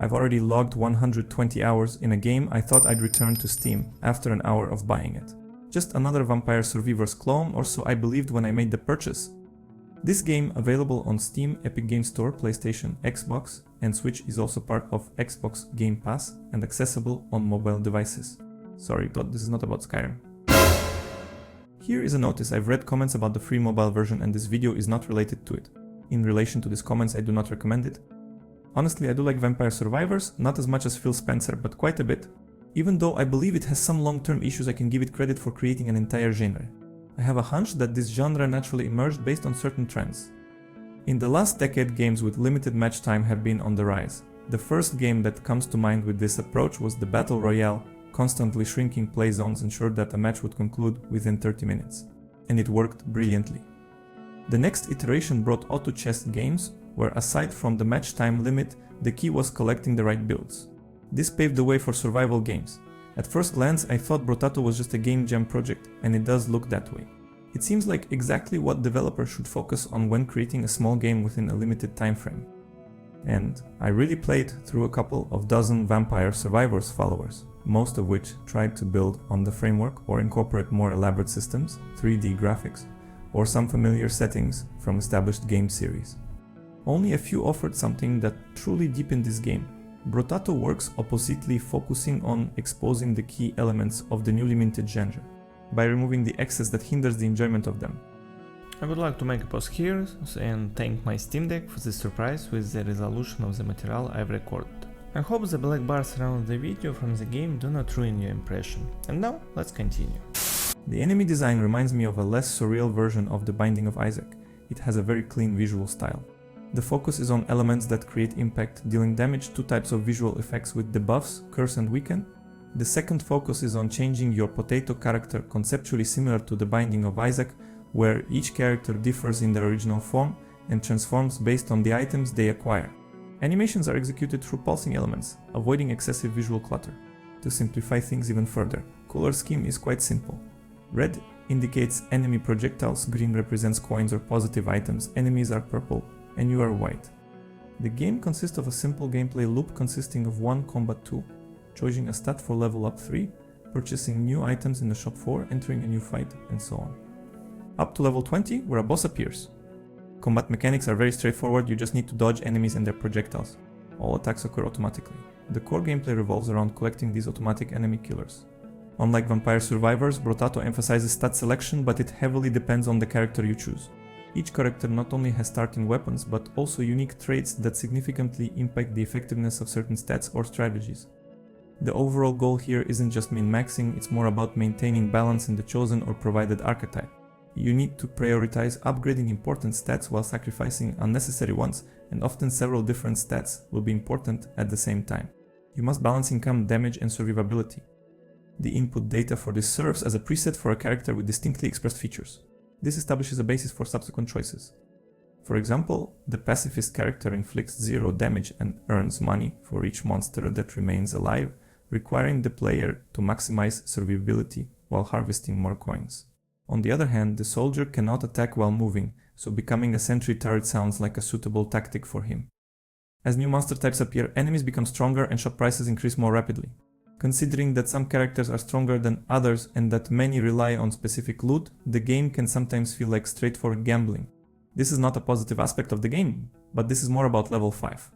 I've already logged 120 hours in a game I thought I'd return to Steam after an hour of buying it. Just another Vampire Survivors clone, or so I believed when I made the purchase. This game, available on Steam, Epic Games Store, PlayStation, Xbox, and Switch, is also part of Xbox Game Pass and accessible on mobile devices. Sorry, this is not about Skyrim. Here is a notice. I've read comments about the free mobile version and this video is not related to it. In relation to these comments, I do not recommend it. Honestly, I do like Vampire Survivors, not as much as Phil Spencer, but quite a bit. Even though I believe it has some long-term issues, I can give it credit for creating an entire genre. I have a hunch that this genre naturally emerged based on certain trends. In the last decade, games with limited match time have been on the rise. The first game that comes to mind with this approach was the Battle Royale. Constantly shrinking play zones ensured that a match would conclude within 30 minutes. And it worked brilliantly. The next iteration brought auto-chess games, where aside from the match time limit, the key was collecting the right builds. This paved the way for survival games. At first glance, I thought Brotato was just a game jam project, and it does look that way. It seems like exactly what developers should focus on when creating a small game within a limited time frame. And I really played through a couple of dozen Vampire Survivors followers, most of which tried to build on the framework or incorporate more elaborate systems, 3D graphics, or some familiar settings from established game series. Only a few offered something that truly deepened this game. Brotato works oppositely, focusing on exposing the key elements of the newly minted genre, by removing the excess that hinders the enjoyment of them. I would like to make a pause here and thank my Steam Deck for this surprise with the resolution of the material I've recorded. I hope the black bars around the video from the game do not ruin your impression. And now, let's continue. The enemy design reminds me of a less surreal version of The Binding of Isaac. It has a very clean visual style. The focus is on elements that create impact, dealing damage, two types of visual effects with debuffs, curse and weaken. The second focus is on changing your potato character, conceptually similar to The Binding of Isaac, where each character differs in their original form and transforms based on the items they acquire. Animations are executed through pulsing elements, avoiding excessive visual clutter. To simplify things even further, color scheme is quite simple. Red indicates enemy projectiles, green represents coins or positive items, enemies are purple, and you are white. The game consists of a simple gameplay loop consisting of 1 combat 2, choosing a stat for level up 3, purchasing new items in the shop 4, entering a new fight, and so on. Up to level 20, where a boss appears. Combat mechanics are very straightforward, you just need to dodge enemies and their projectiles. All attacks occur automatically. The core gameplay revolves around collecting these automatic enemy killers. Unlike Vampire Survivors, Brotato emphasizes stat selection, but it heavily depends on the character you choose. Each character not only has starting weapons, but also unique traits that significantly impact the effectiveness of certain stats or strategies. The overall goal here isn't just min-maxing, it's more about maintaining balance in the chosen or provided archetype. You need to prioritize upgrading important stats while sacrificing unnecessary ones, and often several different stats will be important at the same time. You must balance income, damage, and survivability. The input data for this serves as a preset for a character with distinctly expressed features. This establishes a basis for subsequent choices. For example, the pacifist character inflicts 0 damage and earns money for each monster that remains alive, requiring the player to maximize survivability while harvesting more coins. On the other hand, the soldier cannot attack while moving, so becoming a sentry turret sounds like a suitable tactic for him. As new monster types appear, enemies become stronger and shop prices increase more rapidly. Considering that some characters are stronger than others and that many rely on specific loot, the game can sometimes feel like straightforward gambling. This is not a positive aspect of the game, but this is more about level 5.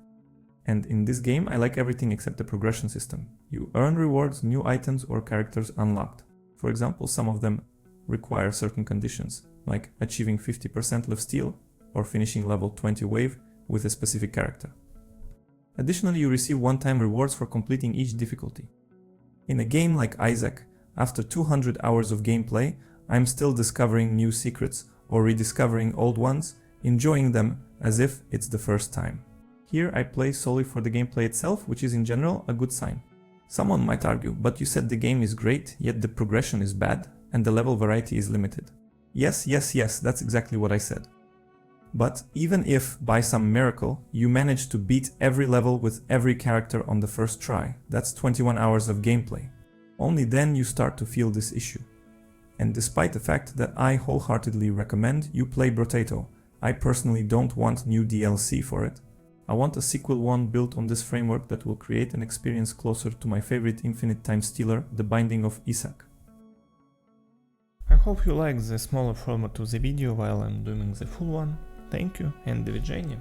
And in this game, I like everything except the progression system. You earn rewards, new items or characters unlocked. For example, some of them require certain conditions, like achieving 50% live steal or finishing level 20 wave with a specific character. Additionally, you receive one-time rewards for completing each difficulty. In a game like Isaac, after 200 hours of gameplay, I'm still discovering new secrets or rediscovering old ones, enjoying them as if it's the first time. Here I play solely for the gameplay itself, which is in general a good sign. Someone might argue, but you said the game is great, yet the progression is bad, and the level variety is limited. Yes, that's exactly what I said. But even if, by some miracle, you manage to beat every level with every character on the first try, that's 21 hours of gameplay. Only then you start to feel this issue. And despite the fact that I wholeheartedly recommend you play Brotato, I personally don't want new DLC for it. I want a sequel one built on this framework that will create an experience closer to my favorite infinite time stealer, The Binding of Isaac. I hope you like the smaller format of the video while I'm doing the full one. Thank you and до widzenia.